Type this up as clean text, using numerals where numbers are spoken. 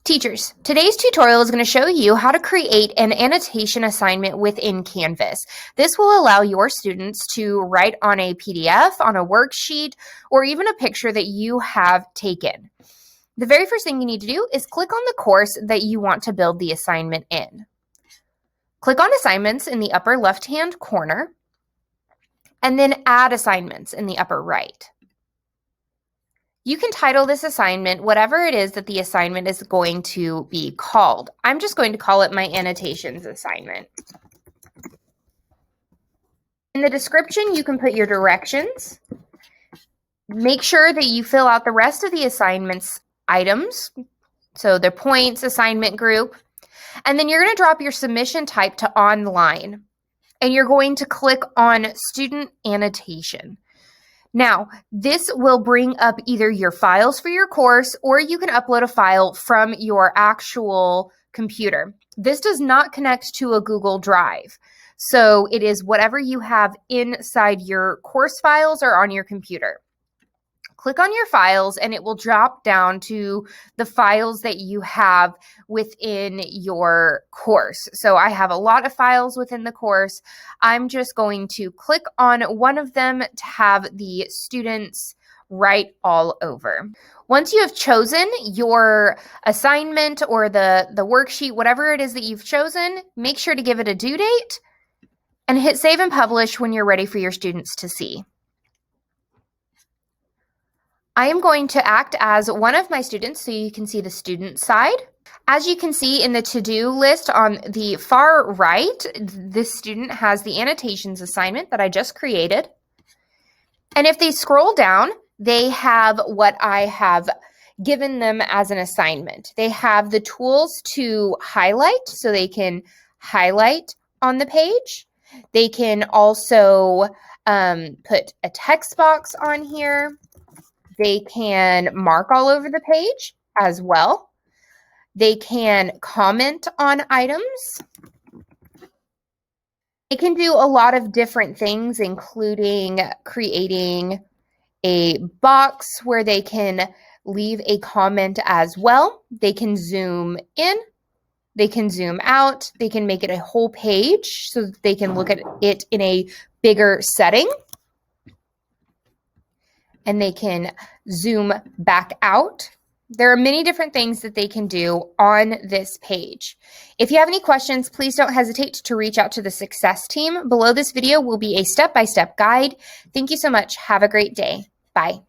Teachers, today's tutorial is going to show you how to create an annotation assignment within Canvas. This will allow your students to write on a PDF, on a worksheet, or even a picture that you have taken. The very first thing you need to do is click on the course that you want to build the assignment in. Click on Assignments in the upper left-hand corner, and then Add Assignments in the upper right. You can title this assignment whatever it is that the assignment is going to be called. I'm just going to call it my annotations assignment. In the description, you can put your directions. Make sure that you fill out the rest of the assignment's items, so the points, assignment group, and then you're going to drop your submission type to online, and you're going to click on Student Annotation. Now, this will bring up either your files for your course, or you can upload a file from your actual computer. This does not connect to a Google Drive, so it is whatever you have inside your course files or on your computer. Click on your files and it will drop down to the files that you have within your course. So I have a lot of files within the course. I'm just going to click on one of them to have the students write all over. Once you have chosen your assignment or the worksheet, whatever it is that you've chosen, make sure to give it a due date and hit save and publish when you're ready for your students to see. I am going to act as one of my students so you can see the student side. As you can see in the to-do list on the far right, this student has the annotations assignment that I just created. And if they scroll down, they have what I have given them as an assignment. They have the tools to highlight, so they can highlight on the page. They can also put a text box on here. They can mark all over the page as well. They can comment on items. They can do a lot of different things, including creating a box where they can leave a comment as well. They can zoom in. They can zoom out. They can make it a whole page so that they can look at it in a bigger setting. And they can zoom back out. There are many different things that they can do on this page. If you have any questions, please don't hesitate to reach out to the Success team. Below this video will be a step-by-step guide. Thank you so much. Have a great day. Bye.